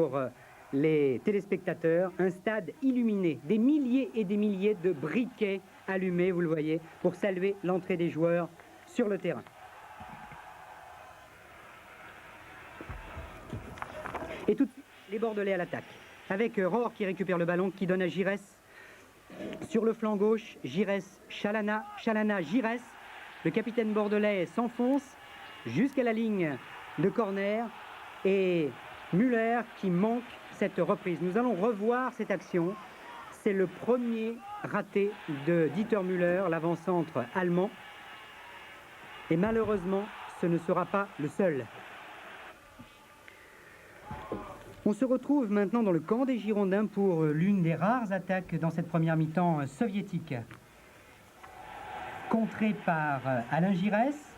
pour les téléspectateurs, un stade illuminé, des milliers et des milliers de briquets allumés, vous le voyez, pour saluer l'entrée des joueurs sur le terrain. Et tout de suite, les Bordelais à l'attaque, avec Rohr qui récupère le ballon, qui donne à Giresse. Sur le flanc gauche, Giresse, Chalana, Chalana, Giresse. Le capitaine bordelais s'enfonce jusqu'à la ligne de corner et Müller qui manque cette reprise. Nous allons revoir cette action. C'est le premier raté de Dieter Müller, l'avant-centre allemand. Et malheureusement, ce ne sera pas le seul. On se retrouve maintenant dans le camp des Girondins pour l'une des rares attaques dans cette première mi-temps soviétique. Contré par Alain Giresse.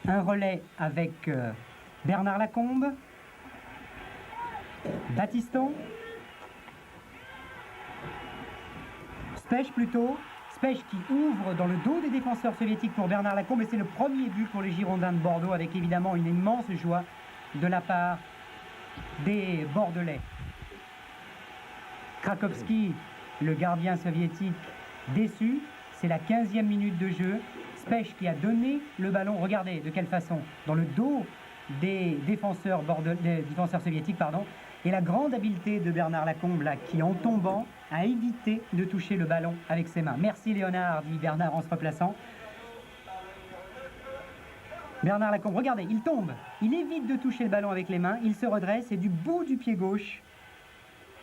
Un relais avec Bernard Lacombe. Battiston. Spech plutôt. Spech qui ouvre dans le dos des défenseurs soviétiques pour Bernard Lacombe. Et c'est le premier but pour les Girondins de Bordeaux avec évidemment une immense joie de la part des Bordelais. Krakowski, le gardien soviétique, déçu. C'est la 15e minute de jeu. Spech qui a donné le ballon, regardez de quelle façon, dans le dos des défenseurs soviétiques, pardon. Et la grande habileté de Bernard Lacombe, là, qui en tombant a évité de toucher le ballon avec ses mains. Merci Léonard, dit Bernard en se replaçant. Bernard Lacombe, regardez, il tombe, il évite de toucher le ballon avec les mains, il se redresse et du bout du pied gauche,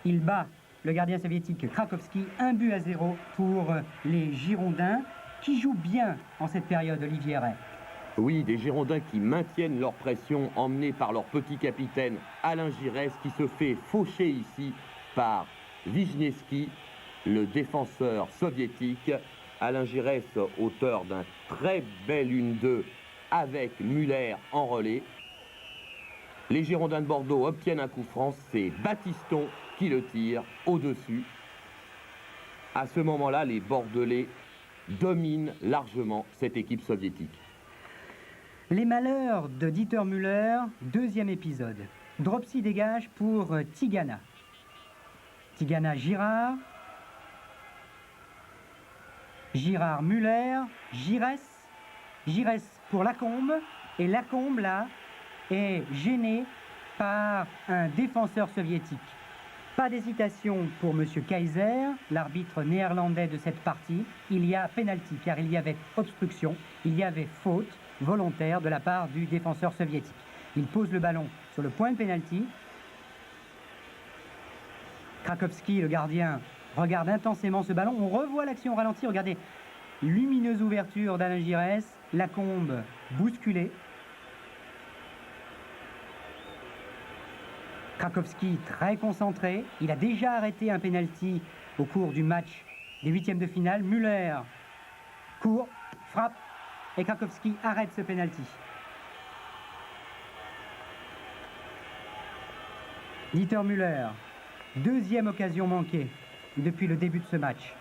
il bat le gardien soviétique Krakowski, 1-0 pour les Girondins, qui jouent bien en cette période, Olivier Ray. Oui, des Girondins qui maintiennent leur pression, emmenés par leur petit capitaine Alain Giresse, qui se fait faucher ici par Wisniewski, le défenseur soviétique. Alain Giresse, auteur d'un très bel 1-2 avec Müller en relais. Les Girondins de Bordeaux obtiennent un coup franc, c'est Battiston qui le tire au-dessus. À ce moment-là, les Bordelais dominent largement cette équipe soviétique. Les malheurs de Dieter Müller, deuxième épisode. Dropsy dégage pour Tigana. Tigana Girard. Girard Müller. Giresse. Giresse pour Lacombe. Et Lacombe, là, est gêné par un défenseur soviétique. Pas d'hésitation pour M. Kaiser, l'arbitre néerlandais de cette partie. Il y a pénalty, car il y avait obstruction, il y avait faute volontaire de la part du défenseur soviétique. Il pose le ballon sur le point de pénalty. Krakowski, le gardien, regarde intensément ce ballon. On revoit l'action au ralenti. Regardez, lumineuse ouverture d'Alain Giresse. Lacombe bousculé. Krakowski très concentré. Il a déjà arrêté un pénalty au cours du match des huitièmes de finale. Müller court, frappe. Et Krakowski arrête ce pénalty. Dieter Müller, deuxième occasion manquée depuis le début de ce match.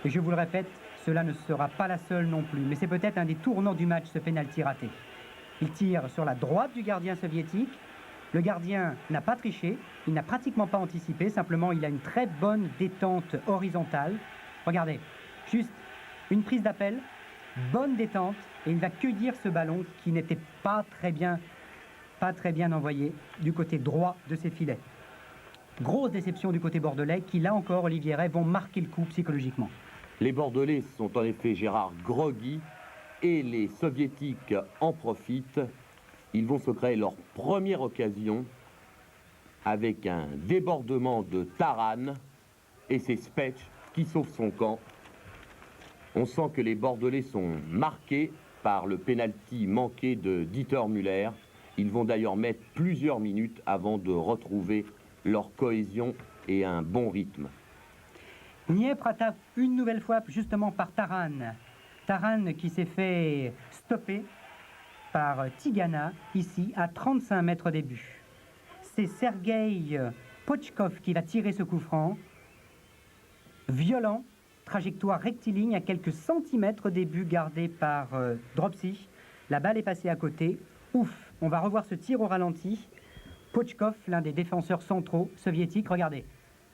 Et je vous le répète, cela ne sera pas la seule non plus. Mais c'est peut-être un des tournants du match, ce pénalty raté. Il tire sur la droite du gardien soviétique. Le gardien n'a pas triché, il n'a pratiquement pas anticipé. Simplement, il a une très bonne détente horizontale. Regardez, juste une prise d'appel. Bonne détente et il va cueillir ce ballon qui n'était pas très bien envoyé du côté droit de ses filets. Grosse déception du côté bordelais qui, là encore, Olivier Ray, vont marquer le coup psychologiquement. Les Bordelais sont en effet, Gérard, groggy et les Soviétiques en profitent. Ils vont se créer leur première occasion avec un débordement de Taran et c'est Spech qui sauve son camp. On sent que les Bordelais sont marqués par le pénalty manqué de Dieter Müller. Ils vont d'ailleurs mettre plusieurs minutes avant de retrouver leur cohésion et un bon rythme. Dniepr attaque une nouvelle fois justement par Taran. Taran qui s'est fait stopper par Tigana, ici à 35 mètres des buts. C'est Sergei Pochkov qui va tirer ce coup franc. Violent. Trajectoire rectiligne à quelques centimètres des buts gardés par Dropsy. La balle est passée à côté. Ouf, on va revoir ce tir au ralenti. Pochkov, l'un des défenseurs centraux soviétiques. Regardez.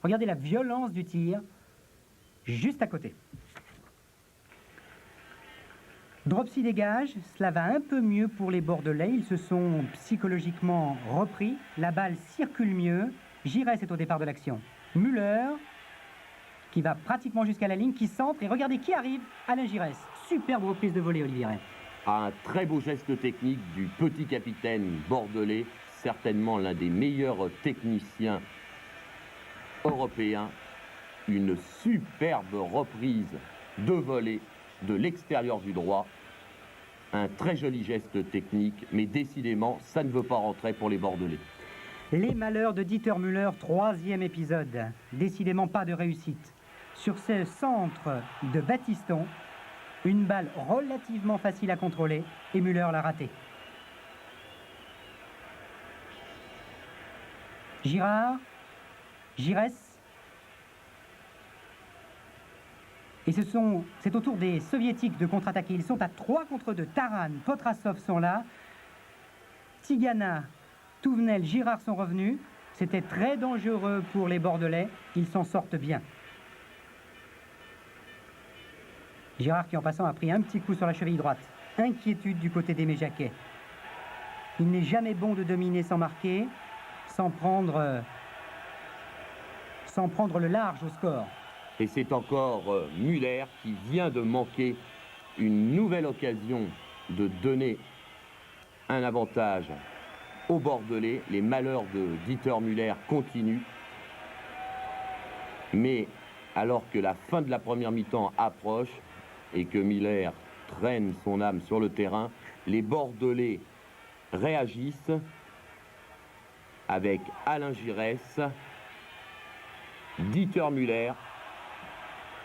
Regardez la violence du tir juste à côté. Dropsy dégage, cela va un peu mieux pour les Bordelais, ils se sont psychologiquement repris, la balle circule mieux, Giresse est au départ de l'action. Müller, qui va pratiquement jusqu'à la ligne, qui centre, et regardez qui arrive, Alain Giresse. Superbe reprise de volée, Olivier Ray. Un très beau geste technique du petit capitaine bordelais, certainement l'un des meilleurs techniciens européens. Une superbe reprise de volée de l'extérieur du droit. Un très joli geste technique, mais décidément, ça ne veut pas rentrer pour les Bordelais. Les malheurs de Dieter Müller, 3e épisode. Décidément pas de réussite. Sur ce centre de Battiston, une balle relativement facile à contrôler et Müller l'a raté. Girard, Giresse. Et c'est au tour des Soviétiques de contre-attaquer. Ils sont à 3 contre 2. Taran, Potrasov sont là. Tigana, Touvenel, Girard sont revenus. C'était très dangereux pour les Bordelais. Ils s'en sortent bien. Girard qui en passant a pris un petit coup sur la cheville droite. Inquiétude du côté d'Aimé Jacquet. Il n'est jamais bon de dominer sans marquer, sans prendre le large au score. Et c'est encore Müller qui vient de manquer une nouvelle occasion de donner un avantage aux Bordelais. Les malheurs de Dieter Müller continuent. Mais alors que la fin de la première mi-temps approche et que Müller traîne son âme sur le terrain, les Bordelais réagissent avec Alain Giresse, Dieter Müller.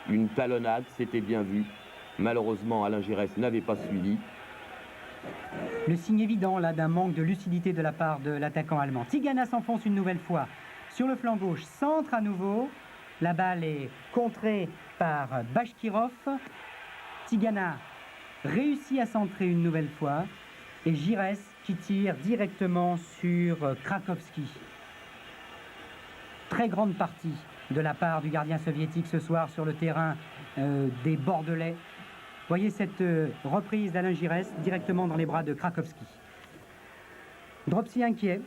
Une talonnade, c'était bien vu. Malheureusement, Alain Giresse n'avait pas suivi. Le signe évident là d'un manque de lucidité de la part de l'attaquant allemand. Tigana s'enfonce une nouvelle fois sur le flanc gauche, centre à nouveau. La balle est contrée par Bashkirov. Tigana réussit à centrer une nouvelle fois. Et Giresse qui tire directement sur Krakowski. Très grande partie de la part du gardien soviétique ce soir sur le terrain des Bordelais. Voyez cette reprise d'Alain Giresse directement dans les bras de Krakowski. Dropsy inquiet,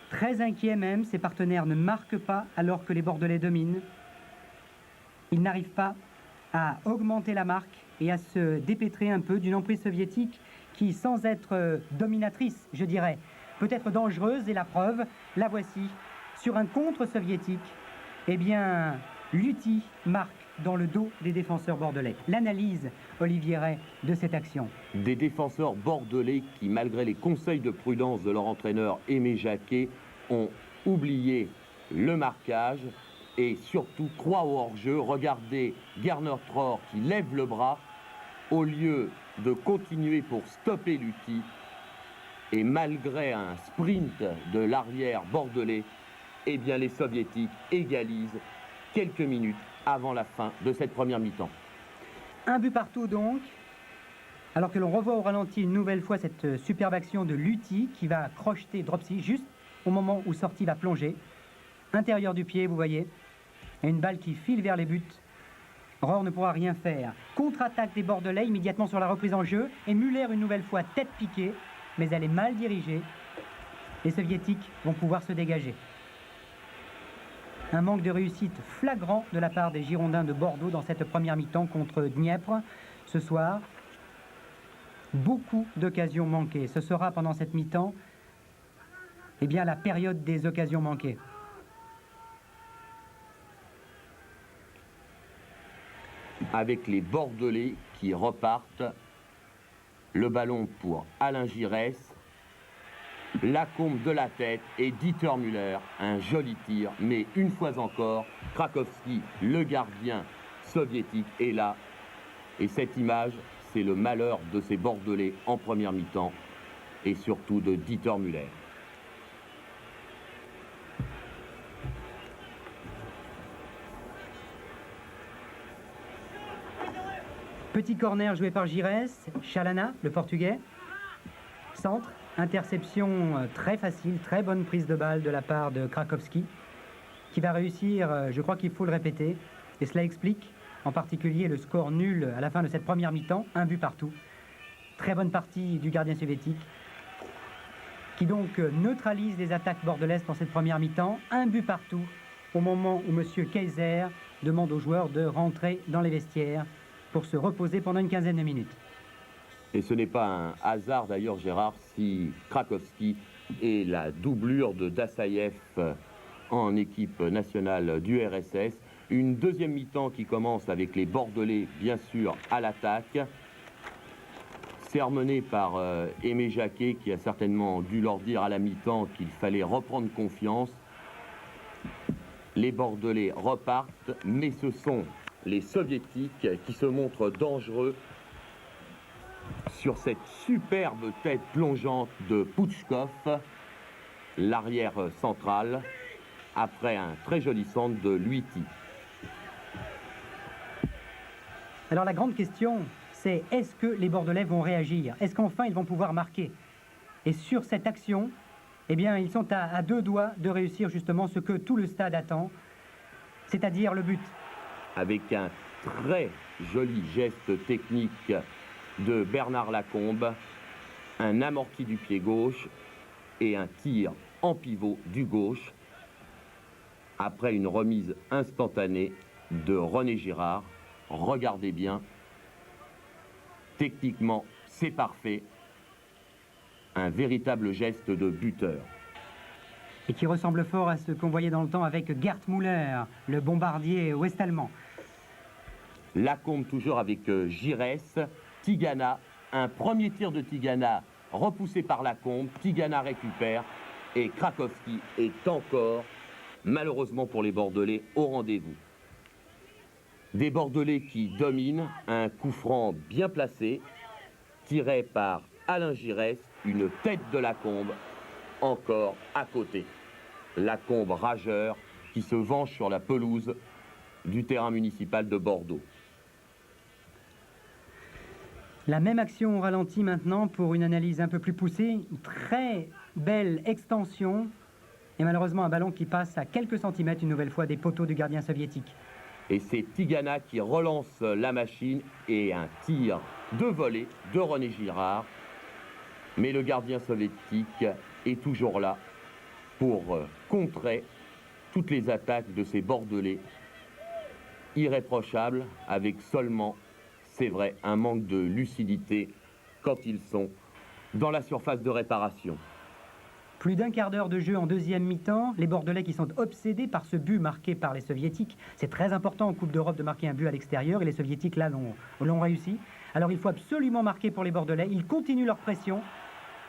très inquiet même, ses partenaires ne marquent pas alors que les Bordelais dominent. Ils n'arrivent pas à augmenter la marque et à se dépêtrer un peu d'une emprise soviétique qui, sans être dominatrice, je dirais, peut être dangereuse, et la preuve, la voici, sur un contre soviétique. Eh bien, Lutti marque dans le dos des défenseurs bordelais. L'analyse, Olivier Ray, de cette action. Des défenseurs bordelais qui, malgré les conseils de prudence de leur entraîneur Aimé Jacquet, ont oublié le marquage et surtout croient au hors-jeu. Regardez Gerner Tror qui lève le bras au lieu de continuer pour stopper Lutti. Et malgré un sprint de l'arrière bordelais, eh bien les Soviétiques égalisent quelques minutes avant la fin de cette première mi-temps. Un but partout donc, alors que l'on revoit au ralenti une nouvelle fois cette superbe action de Lutti qui va crocheter Dropsy juste au moment où Sorti va plonger. Intérieur du pied, vous voyez, et une balle qui file vers les buts. Rohr ne pourra rien faire. Contre-attaque des Bordelais immédiatement sur la reprise en jeu, et Müller une nouvelle fois tête piquée, mais elle est mal dirigée. Les Soviétiques vont pouvoir se dégager. Un manque de réussite flagrant de la part des Girondins de Bordeaux dans cette première mi-temps contre Dniepr. Ce soir, beaucoup d'occasions manquées. Ce sera pendant cette mi-temps, eh bien, la période des occasions manquées. Avec les Bordelais qui repartent, le ballon pour Alain Giresse, la combe de la tête et Dieter Müller, un joli tir, mais une fois encore, Krakowski, le gardien soviétique, est là. Et cette image, c'est le malheur de ces Bordelais en première mi-temps et surtout de Dieter Müller. Petit corner joué par Giresse, Chalana, le portugais, centre. interception très facile, très bonne prise de balle de la part de Krakowski, qui va réussir, je crois qu'il faut le répéter, et cela explique en particulier le score nul à la fin de cette première mi-temps, 1 but partout. Très bonne partie du gardien soviétique, qui donc neutralise les attaques bordelaises pour cette première mi-temps, 1 but partout, au moment où M. Kaiser demande aux joueurs de rentrer dans les vestiaires pour se reposer pendant une quinzaine de minutes. Et ce n'est pas un hasard d'ailleurs, Gérard, si Krakowski est la doublure de Dassaïev en équipe nationale du RSS. Une deuxième mi-temps qui commence avec les Bordelais, bien sûr, à l'attaque. Sermonné par Aimé Jacquet, qui a certainement dû leur dire à la mi-temps qu'il fallait reprendre confiance. Les Bordelais repartent, mais ce sont les Soviétiques qui se montrent dangereux sur cette superbe tête plongeante de Pouchkov, l'arrière central, après un très joli centre de Luiti. Alors la grande question, c'est est-ce que les Bordelais vont réagir? Est-ce qu'enfin ils vont pouvoir marquer? Et sur cette action, eh bien, ils sont à deux doigts de réussir justement ce que tout le stade attend, c'est-à-dire le but. Avec un très joli geste technique de Bernard Lacombe, un amorti du pied gauche et un tir en pivot du gauche, après une remise instantanée de René Girard. Regardez bien, techniquement, c'est parfait. Un véritable geste de buteur. Et qui ressemble fort à ce qu'on voyait dans le temps avec Gerd Müller, le bombardier ouest-allemand. Lacombe toujours avec Giresse, Tigana, un premier tir de Tigana repoussé par Lacombe, Tigana récupère et Krakowski est encore, malheureusement pour les Bordelais, au rendez-vous. Des Bordelais qui dominent, un coup franc bien placé, tiré par Alain Giresse, une tête de Lacombe, encore à côté. Lacombe rageur qui se venge sur la pelouse du terrain municipal de Bordeaux. La même action au ralenti maintenant pour une analyse un peu plus poussée. Une très belle extension et malheureusement un ballon qui passe à quelques centimètres une nouvelle fois des poteaux du gardien soviétique. Et c'est Tigana qui relance la machine et un tir de volée de René Girard. Mais le gardien soviétique est toujours là pour contrer toutes les attaques de ces Bordelais irréprochables avec seulement, c'est vrai, un manque de lucidité quand ils sont dans la surface de réparation. Plus d'un quart d'heure de jeu en deuxième mi-temps, les Bordelais qui sont obsédés par ce but marqué par les Soviétiques. C'est très important en Coupe d'Europe de marquer un but à l'extérieur et les Soviétiques là l'ont réussi. Alors il faut absolument marquer pour les Bordelais. Ils continuent leur pression,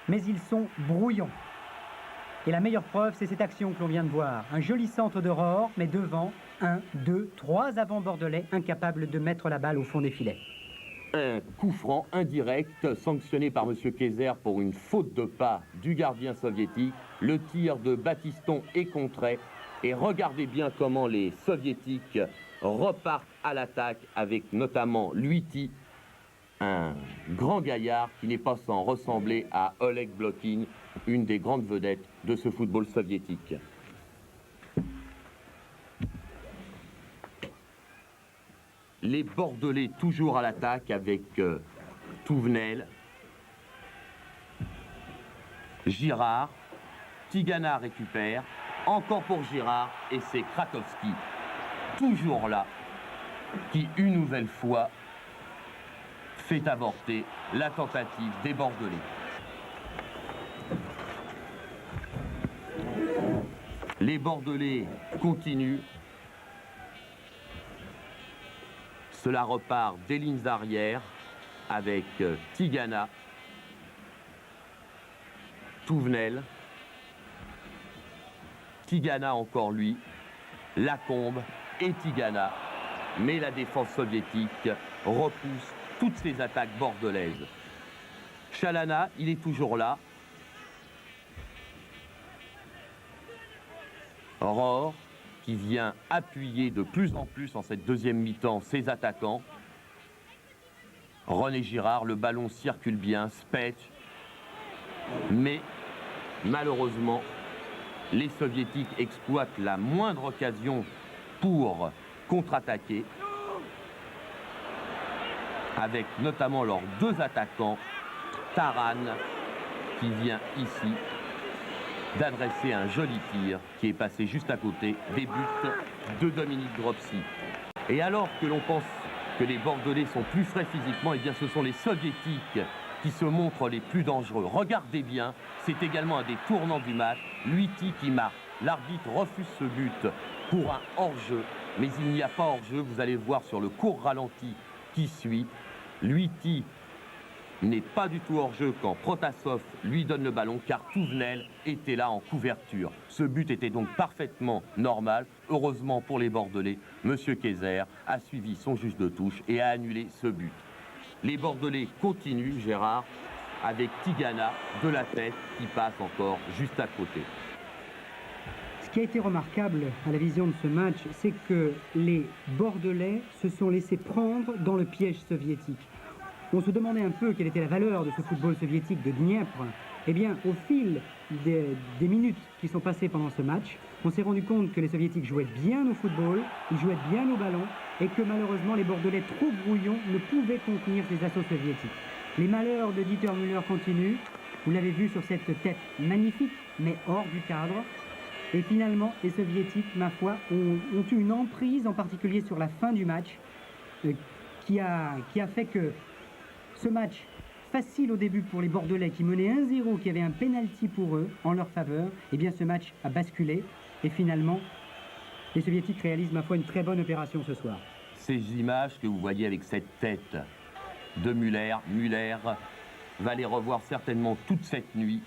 mais ils sont brouillons. Et la meilleure preuve, c'est cette action que l'on vient de voir. Un joli centre de Rohr, mais devant, 1, 2, 3 avant Bordelais, incapables de mettre la balle au fond des filets. Un coup franc indirect sanctionné par M. Kaiser pour une faute de pas du gardien soviétique. Le tir de Battiston est contré. Et regardez bien comment les Soviétiques repartent à l'attaque avec notamment Luiti, un grand gaillard qui n'est pas sans ressembler à Oleg Blokin, une des grandes vedettes de ce football soviétique. Les Bordelais toujours à l'attaque avec Touvenel, Girard, Tigana récupère, encore pour Girard et c'est Krakowski, toujours là, qui une nouvelle fois fait avorter la tentative des Bordelais. Les Bordelais continuent. Cela repart des lignes arrière avec Tigana, Touvenel, Tigana encore lui, Lacombe et Tigana. Mais la défense soviétique repousse toutes ces attaques bordelaises. Chalana, il est toujours là. Rohr, qui vient appuyer de plus en plus en cette deuxième mi-temps ses attaquants. René Girard, le ballon circule bien, Spetch, Mais malheureusement, les Soviétiques exploitent la moindre occasion pour contre-attaquer, avec notamment leurs deux attaquants, Taran, qui vient ici d'adresser un joli tir qui est passé juste à côté des buts de Dominique Dropsy. Et alors que l'on pense que les Bordelais sont plus frais physiquement, eh bien ce sont les Soviétiques qui se montrent les plus dangereux. Regardez bien, c'est également un des tournants du match. Luiti qui marque. L'arbitre refuse ce but pour un hors-jeu, mais il n'y a pas hors-jeu. Vous allez voir sur le court ralenti qui suit. Luiti n'est pas du tout hors-jeu quand Protasov lui donne le ballon, car Touvenel était là en couverture. Ce but était donc parfaitement normal. Heureusement pour les Bordelais, M. Kayser a suivi son juge de touche et a annulé ce but. Les Bordelais continuent, Gérard, avec Tigana de la tête qui passe encore juste à côté. Ce qui a été remarquable à la vision de ce match, c'est que les Bordelais se sont laissés prendre dans le piège soviétique. On se demandait un peu quelle était la valeur de ce football soviétique de Dniepr. Eh bien, au fil des minutes qui sont passées pendant ce match, on s'est rendu compte que les Soviétiques jouaient bien au football, ils jouaient bien au ballon, et que malheureusement les Bordelais trop brouillons ne pouvaient contenir ces assauts soviétiques. Les malheurs de Dieter Müller continuent. Vous l'avez vu sur cette tête magnifique, mais hors du cadre. Et finalement, les Soviétiques, ma foi, ont eu une emprise, en particulier sur la fin du match, qui a fait que ce match facile au début pour les Bordelais qui menaient 1-0, qui avait un pénalty pour eux en leur faveur, eh bien ce match a basculé et finalement les Soviétiques réalisent, ma foi, une très bonne opération ce soir. Ces images que vous voyez avec cette tête de Müller va les revoir certainement toute cette nuit,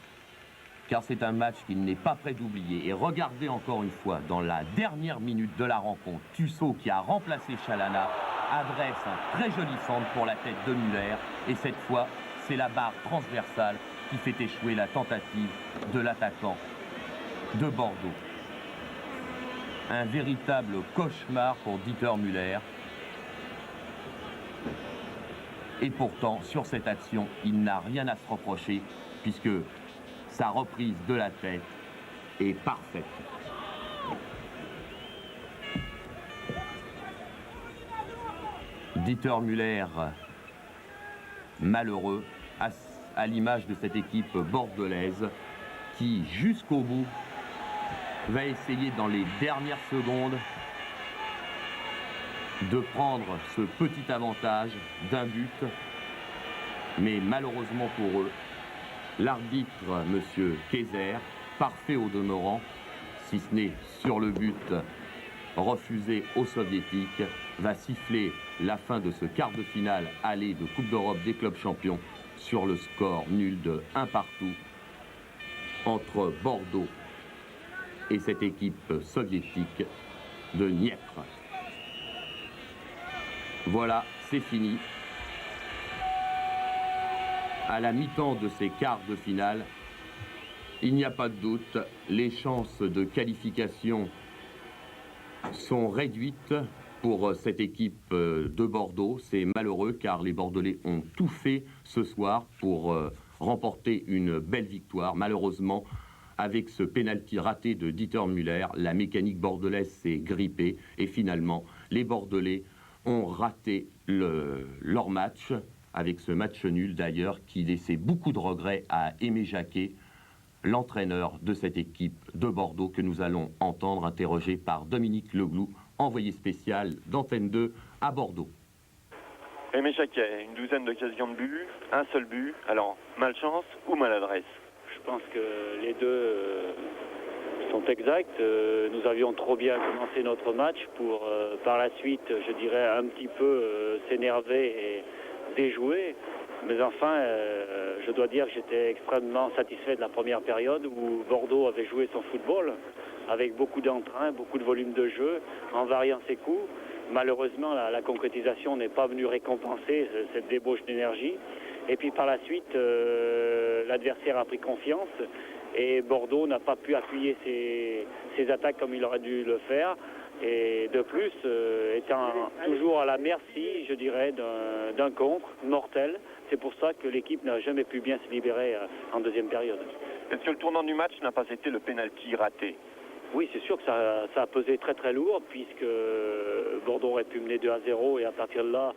car c'est un match qu'il n'est pas prêt d'oublier. Et regardez encore une fois, dans la dernière minute de la rencontre, Tussaud qui a remplacé Chalana adresse un très joli centre pour la tête de Müller, et cette fois c'est la barre transversale qui fait échouer la tentative de l'attaquant de Bordeaux. Un véritable cauchemar pour Dieter Müller. Et pourtant, sur cette action, il n'a rien à se reprocher, puisque sa reprise de la tête est parfaite. Dieter Müller, malheureux, à l'image de cette équipe bordelaise, qui, jusqu'au bout, va essayer dans les dernières secondes de prendre ce petit avantage d'un but. Mais malheureusement pour eux, l'arbitre, M. Kayser, parfait au demeurant, si ce n'est sur le but refusé aux Soviétiques, va siffler la fin de ce quart de finale aller de Coupe d'Europe des clubs champions sur le score nul de 1 partout entre Bordeaux et cette équipe soviétique de Dniepr. Voilà, c'est fini. À la mi-temps de ces quarts de finale, il n'y a pas de doute, les chances de qualification sont réduites pour cette équipe de Bordeaux. C'est malheureux car les Bordelais ont tout fait ce soir pour remporter une belle victoire. Malheureusement, avec ce pénalty raté de Dieter Müller, la mécanique bordelaise s'est grippée et finalement, les Bordelais ont raté leur match, avec ce match nul d'ailleurs qui laissait beaucoup de regrets à Aimé Jacquet, l'entraîneur de cette équipe de Bordeaux que nous allons entendre interrogé par Dominique Leglou, envoyé spécial d'Antenne 2 à Bordeaux. Aimé Jacquet, une douzaine d'occasions de but, un seul but, alors malchance ou maladresse? Je pense que les deux sont exacts. Nous avions trop bien commencé notre match pour par la suite, je dirais, un petit peu s'énerver et déjouer. Mais enfin, je dois dire que j'étais extrêmement satisfait de la première période où Bordeaux avait joué son football avec beaucoup d'entrain, beaucoup de volume de jeu, en variant ses coups. Malheureusement, la concrétisation n'est pas venue récompenser cette débauche d'énergie. Et puis par la suite, l'adversaire a pris confiance et Bordeaux n'a pas pu appuyer ses attaques comme il aurait dû le faire. Et de plus, étant toujours à la merci, je dirais, d'un contre mortel. C'est pour ça que l'équipe n'a jamais pu bien se libérer en deuxième période. Est-ce que le tournant du match n'a pas été le pénalty raté? Oui, c'est sûr que ça a pesé très très lourd, puisque Bordeaux aurait pu mener 2-0 et à partir de là,